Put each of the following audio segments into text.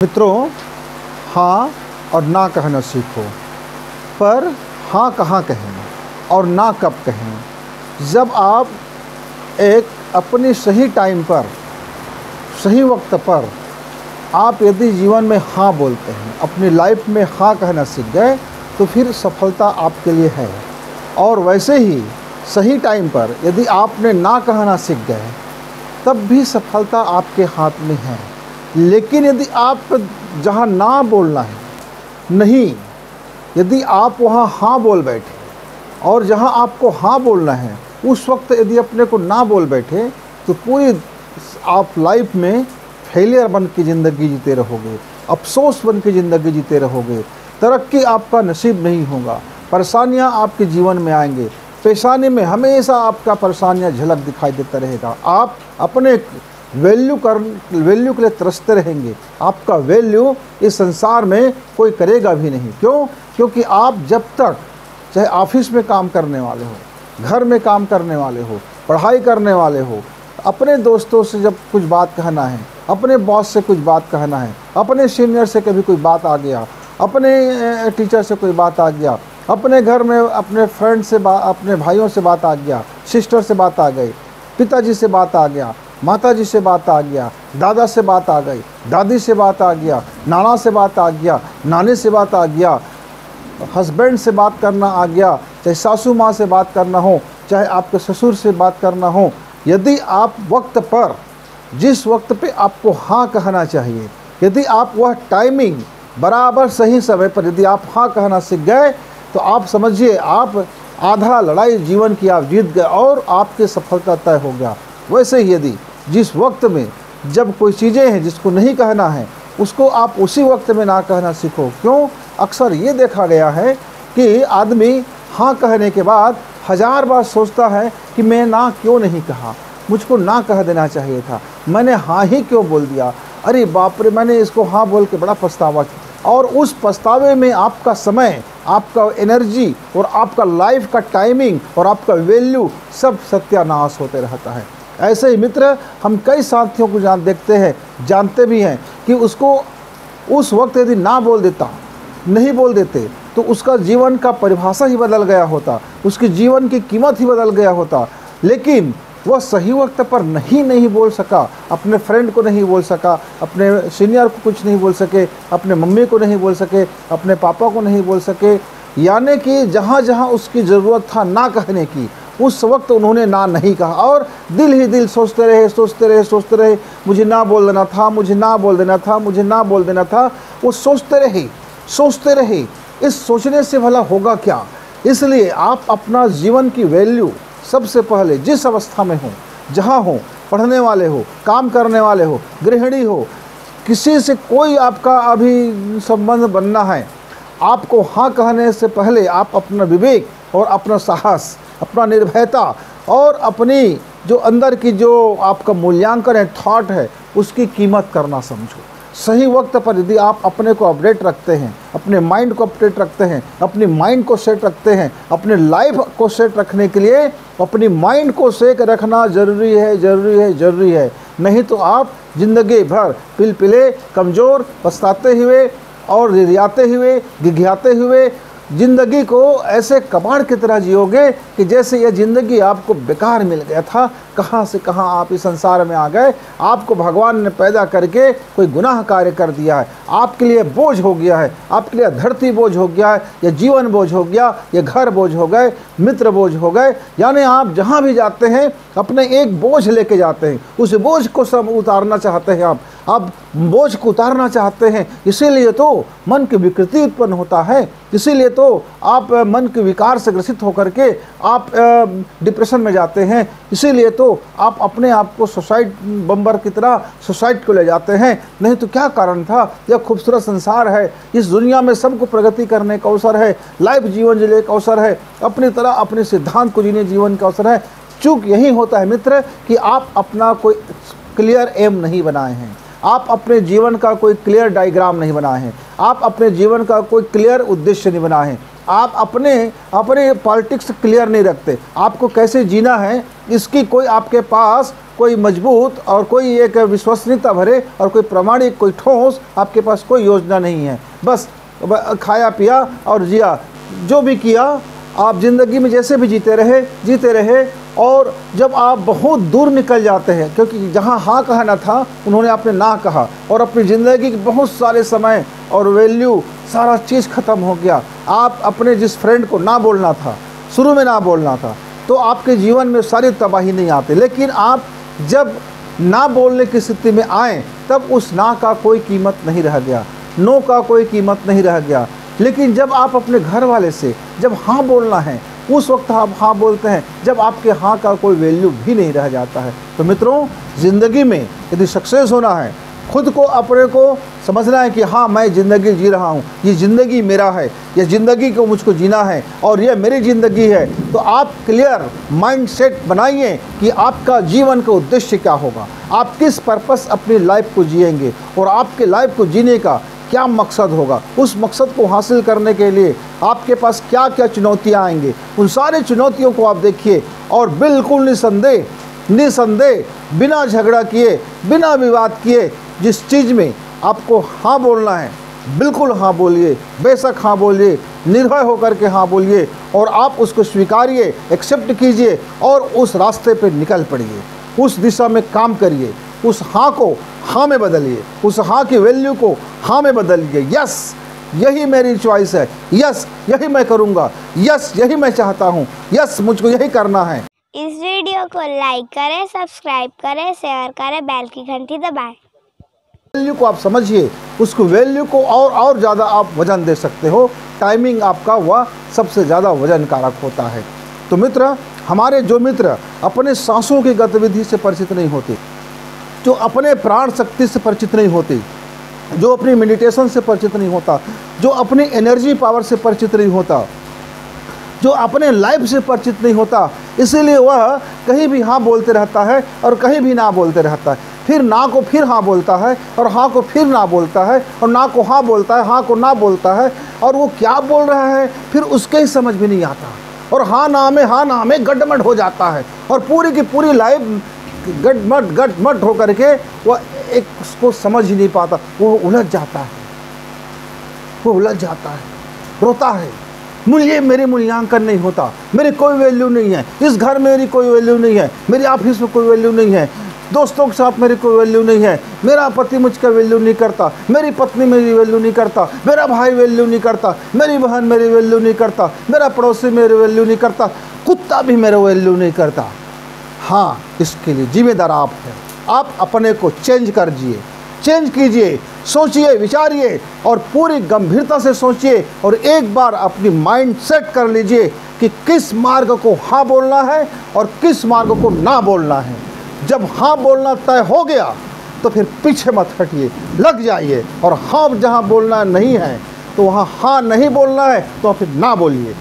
मित्रों, हाँ और ना कहना सीखो। पर हाँ कहाँ कहें और ना कब कहें। जब आप एक अपनी सही टाइम पर, सही वक्त पर आप यदि जीवन में हाँ बोलते हैं, अपनी लाइफ में हाँ कहना सीख गए, तो फिर सफलता आपके लिए है। और वैसे ही सही टाइम पर यदि आपने ना कहना सीख गए, तब भी सफलता आपके हाथ में है। लेकिन यदि आप जहाँ ना बोलना है, नहीं, यदि आप वहाँ हाँ बोल बैठे और जहाँ आपको हाँ बोलना है उस वक्त यदि अपने को ना बोल बैठे, तो पूरी आप लाइफ में फेलियर बन के ज़िंदगी जीते रहोगे, अफसोस बन के ज़िंदगी जीते रहोगे। तरक्की आपका नसीब नहीं होगा, परेशानियाँ आपके जीवन में आएंगे, पेशानी में हमेशा आपका परेशानियाँ झलक दिखाई देता रहेगा। आप अपने वैल्यू के लिए तरसते रहेंगे। आपका वैल्यू इस संसार में कोई करेगा भी नहीं। क्यों? क्योंकि आप जब तक चाहे ऑफिस में काम करने वाले हो, घर में काम करने वाले हो, पढ़ाई करने वाले हो, अपने दोस्तों से जब कुछ बात कहना है, अपने बॉस से कुछ बात कहना है, अपने सीनियर से कभी कोई बात आ गया, अपने टीचर से कोई बात आ गया, अपने घर में अपने फ्रेंड से अपने भाइयों से बात आ गया, सिस्टर से बात आ गई, पिताजी से बात आ गया, माताजी से बात आ गया, दादा से बात आ गई, दादी से बात आ गया, नाना से बात आ गया, नानी से बात आ गया, हस्बैंड से बात करना आ गया, चाहे सासू माँ से बात करना हो, चाहे आपके ससुर से बात करना हो। यदि आप वक्त पर, जिस वक्त पे आपको हाँ कहना चाहिए, यदि आप वह टाइमिंग बराबर सही समय पर यदि आप हाँ कहना सीख गए, तो आप समझिए आप आधा लड़ाई जीवन की आप जीत गए और आपकी सफलता तय हो गया। वैसे ही यदि जिस वक्त में जब कोई चीज़ें हैं जिसको नहीं कहना है, उसको आप उसी वक्त में ना कहना सीखो। क्यों? अक्सर ये देखा गया है कि आदमी हाँ कहने के बाद 1000 बार सोचता है कि मैं ना क्यों नहीं कहा, मुझको ना कह देना चाहिए था, मैंने हाँ ही क्यों बोल दिया, अरे बाप रे, मैंने इसको हाँ बोल के बड़ा पछतावा किया। और उस पछतावे में आपका समय, आपका एनर्जी और आपका लाइफ का टाइमिंग और आपका वैल्यू सब सत्यानाश होते रहता है। ऐसे ही मित्र, हम कई साथियों को देखते हैं, जानते भी हैं कि उसको उस वक्त यदि ना बोल देता, नहीं बोल देते, तो उसका जीवन का परिभाषा ही बदल गया होता, उसके जीवन की कीमत ही बदल गया होता। लेकिन वह सही वक्त पर नहीं बोल सका, अपने फ्रेंड को नहीं बोल सका, अपने सीनियर को कुछ नहीं बोल सके, अपने मम्मी को नहीं बोल सके, अपने पापा को नहीं बोल सके। यानी कि जहाँ जहाँ उसकी ज़रूरत था ना कहने की, उस वक्त उन्होंने ना नहीं कहा और दिल ही दिल सोचते रहे, मुझे ना बोल देना था, मुझे ना बोल देना था, मुझे ना बोल देना था। वो सोचते रहे। इस सोचने से भला होगा क्या? इसलिए आप अपना जीवन की वैल्यू सबसे पहले जिस अवस्था में हो, जहाँ हो, पढ़ने वाले हो, काम करने वाले हो, गृहिणी हो, किसी से कोई आपका अभी संबंध बनना है, आपको हाँ कहने से पहले आप अपना विवेक और अपना साहस, अपना निर्भयता और अपनी जो अंदर की जो आपका मूल्यांकन है, थॉट है, उसकी कीमत करना समझो। सही वक्त पर यदि आप अपने को अपडेट रखते हैं, अपने माइंड को अपडेट रखते हैं, अपनी माइंड को सेट रखते हैं, अपने लाइफ को सेट रखने के लिए अपनी माइंड को सेट रखना ज़रूरी है। नहीं तो आप ज़िंदगी भर पिलपिले, कमज़ोर, पछताते हुए और रिरियाते हुए, घिघियाते हुए ज़िंदगी को ऐसे कबाड़ की तरह जियोगे कि जैसे यह ज़िंदगी आपको बेकार मिल गया था। कहाँ से कहाँ आप इस संसार में आ गए। आपको भगवान ने पैदा करके कोई गुनाह कार्य कर दिया है, आपके लिए बोझ हो गया है, आपके लिए धरती बोझ हो गया है, या जीवन बोझ हो गया, या घर बोझ हो गए, मित्र बोझ हो गए। यानी आप जहाँ भी जाते हैं अपने एक बोझ लेके जाते हैं, उस बोझ को सब उतारना चाहते हैं। आप बोझ को उतारना चाहते हैं, इसीलिए तो मन की विकृति उत्पन्न होता है, इसीलिए तो आप मन के विकार से ग्रसित होकर के आप डिप्रेशन में जाते हैं, इसीलिए तो आप अपने आप को सुसाइड बम्बर की तरह सुसाइड को ले जाते हैं। नहीं तो क्या कारण था? यह खूबसूरत संसार है, इस दुनिया में सबको प्रगति करने का अवसर है, लाइफ जीवन जीने का अवसर है, अपनी तरह अपने सिद्धांत को जीने जीवन का अवसर है। चूक यही होता है मित्र कि आप अपना कोई क्लियर एम नहीं बनाए हैं, आप अपने जीवन का कोई क्लियर डायग्राम नहीं बनाए हैं, आप अपने जीवन का कोई क्लियर उद्देश्य नहीं बनाए हैं, आप अपने पॉलिटिक्स क्लियर नहीं रखते, आपको कैसे जीना है इसकी कोई आपके पास कोई मजबूत और कोई एक विश्वसनीयता भरे और कोई प्रामाणिक, कोई ठोस आपके पास कोई योजना नहीं है। बस खाया पिया और जिया, जो भी किया आप ज़िंदगी में जैसे भी जीते रहे। और जब आप बहुत दूर निकल जाते हैं, क्योंकि जहाँ हाँ कहना था उन्होंने आपने ना कहा, और अपनी ज़िंदगी के बहुत सारे समय और वैल्यू सारा चीज़ ख़त्म हो गया। आप अपने जिस फ्रेंड को ना बोलना था, शुरू में ना बोलना था, तो आपके जीवन में सारी तबाही नहीं आती। लेकिन आप जब ना बोलने की स्थिति में आए, तब उस ना का कोई कीमत नहीं रह गया, नो का कोई कीमत नहीं रह गया। लेकिन जब आप अपने घर वाले से जब हाँ बोलना है, उस वक्त आप हाँ बोलते हैं, जब आपके हाँ का कोई वैल्यू भी नहीं रह जाता है। तो मित्रों, ज़िंदगी में यदि सक्सेस होना है, खुद को अपने को समझना है कि हाँ मैं ज़िंदगी जी रहा हूँ, ये ज़िंदगी मेरा है, ये ज़िंदगी को मुझको जीना है और ये मेरी ज़िंदगी है, तो आप क्लियर माइंड सेट बनाइए कि आपका जीवन का उद्देश्य क्या होगा, आप किस पर्पस अपनी लाइफ को जिएंगे और आपके लाइफ को जीने का क्या मकसद होगा। उस मकसद को हासिल करने के लिए आपके पास क्या क्या चुनौतियाँ आएंगे, उन सारी चुनौतियों को आप देखिए और बिल्कुल निसंदेह बिना झगड़ा किए, बिना विवाद किए, जिस चीज़ में आपको हाँ बोलना है बिल्कुल हाँ बोलिए, बेशक हाँ बोलिए, निर्भय होकर के हाँ बोलिए और आप उसको स्वीकारिए, एक्सेप्ट कीजिए और उस रास्ते पर निकल पड़िए, उस दिशा में काम करिए, उस हाँ को हाँ में बदलिए, उस हाँ की वैल्यू को हाँ में बदलिए। यस, यही मेरी चॉइस है, यस यही मैं करूँगा, यस यही मैं चाहता हूँ, यस मुझको यही करना है। इस वीडियो को लाइक करें, सब्सक्राइब करें, शेयर करें, बेल की घंटी दबाएं। वैल्यू को आप समझिए, उसको वैल्यू को और ज़्यादा आप वजन दे सकते हो। टाइमिंग आपका वह सबसे ज़्यादा वजन कारक होता है। तो मित्र, हमारे जो मित्र अपने सांसों की गतिविधि से परिचित नहीं होते, जो अपने प्राण शक्ति से परिचित नहीं होते, जो अपनी मेडिटेशन से परिचित नहीं होता, जो अपनी एनर्जी पावर से परिचित नहीं होता, जो अपने लाइफ से परिचित नहीं होता, इसीलिए वह कहीं भी हाँ बोलते रहता है और कहीं भी ना बोलते रहता है, फिर ना को फिर हाँ बोलता है और हाँ को फिर ना बोलता है और ना को हाँ बोलता है, हाँ को ना बोलता है, और वो क्या बोल रहा है फिर उसके ही समझ में नहीं आता, और हाँ ना में गड़मड़ हो जाता है और पूरी की पूरी लाइफ गटमट हो करके वह एक उसको समझ ही नहीं पाता, वो उलझ जाता है, रोता है, मेरी मूल्यांकन नहीं होता, मेरी कोई वैल्यू नहीं है, इस घर में मेरी कोई वैल्यू नहीं है, मेरी ऑफिस में कोई वैल्यू नहीं है, दोस्तों के साथ मेरी कोई वैल्यू नहीं है, मेरा पति मुझका वैल्यू नहीं करता, मेरी पत्नी मेरी वैल्यू नहीं करता, मेरा भाई वैल्यू नहीं करता, मेरी बहन मेरी वैल्यू नहीं करता, मेरा पड़ोसी मेरी वैल्यू नहीं करता, कुत्ता भी मेरा वैल्यू नहीं करता। हाँ, इसके लिए जिम्मेदार आप हैं। आप अपने को चेंज कीजिए, सोचिए, विचारिए और पूरी गंभीरता से सोचिए और एक बार अपनी माइंड सेट कर लीजिए कि किस मार्ग को हाँ बोलना है और किस मार्ग को ना बोलना है। जब हाँ बोलना तय हो गया तो फिर पीछे मत हटिए, लग जाइए, और हाँ जहाँ बोलना नहीं है तो वहाँ हाँ नहीं बोलना है तो फिर ना बोलिए,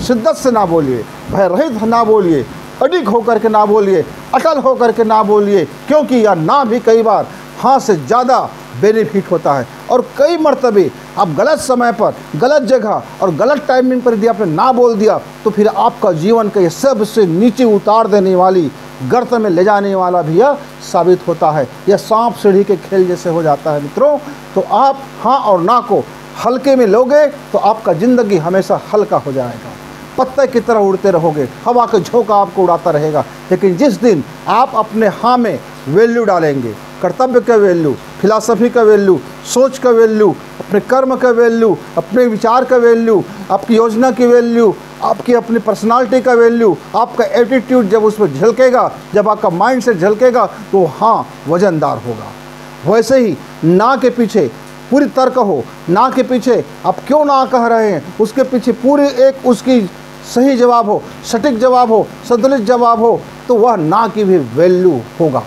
शिद्दत से ना बोलिए, भय रहित ना बोलिए, अडिग होकर के ना बोलिए, अटल होकर के ना बोलिए, क्योंकि यह ना भी कई बार हाँ से ज़्यादा बेनिफिट होता है। और कई मर्तबे आप गलत समय पर, गलत जगह और गलत टाइमिंग पर यदि आपने ना बोल दिया तो फिर आपका जीवन का ये सबसे नीचे उतार देने वाली, गर्त में ले जाने वाला भी यह साबित होता है। यह सांप सीढ़ी के खेल जैसे हो जाता है मित्रों। तो आप हाँ और ना को हल्के में लोगे तो आपका ज़िंदगी हमेशा हल्का हो जाएगा, पत्ते की तरह उड़ते रहोगे, हवा का झोंका आपको उड़ाता रहेगा। लेकिन जिस दिन आप अपने हाँ में वैल्यू डालेंगे, कर्तव्य का वैल्यू, फिलॉसफी का वैल्यू, सोच का वैल्यू, अपने कर्म का वैल्यू, अपने विचार का वैल्यू, आपकी योजना की वैल्यू, आपकी अपनी पर्सनालिटी का वैल्यू, आपका एटीट्यूड जब उसमें झलकेगा, जब आपका माइंड से झलकेगा तो हाँ वजनदार होगा। वैसे ही ना के पीछे पूरी तर्क हो, ना के पीछे आप क्यों ना कह रहे हैं, उसके पीछे पूरी एक उसकी सही जवाब हो, सटीक जवाब हो, संतुलित जवाब हो, तो वह ना की भी वैल्यू होगा।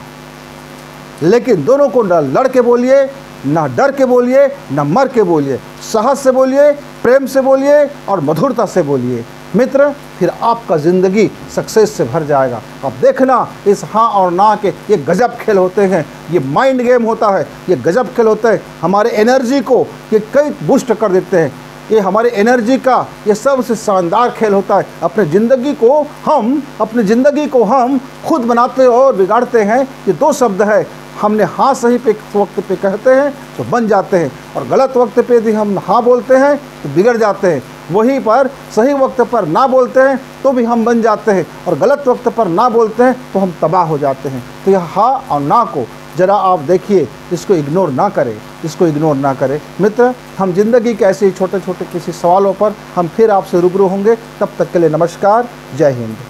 लेकिन दोनों को ना लड़ के बोलिए, ना डर के बोलिए, ना मर के बोलिए, साहस से बोलिए, प्रेम से बोलिए और मधुरता से बोलिए मित्र, फिर आपका ज़िंदगी सक्सेस से भर जाएगा। अब देखना इस हाँ और ना के ये गजब खेल होते हैं, ये माइंड गेम होता है, ये गजब खेल होता है, हमारे एनर्जी को ये कई बूस्ट कर देते हैं। ये हमारे एनर्जी का ये सबसे शानदार खेल होता है। अपने ज़िंदगी को हम खुद बनाते और बिगाड़ते हैं। ये दो शब्द है, हमने हाँ सही पे वक्त पे कहते हैं तो बन जाते हैं, और गलत वक्त पे यदि हम हाँ बोलते हैं तो बिगड़ जाते हैं। वहीं पर सही वक्त पर ना बोलते हैं तो भी हम बन जाते हैं, और गलत वक्त पर ना बोलते हैं तो हम तबाह हो जाते हैं। तो यह हाँ और ना को ज़रा आप देखिए, इसको इग्नोर ना करें। मित्र, हम ज़िंदगी के ऐसे ही छोटे छोटे किसी सवालों पर हम फिर आपसे रूबरू होंगे। तब तक के लिए नमस्कार, जय हिंद।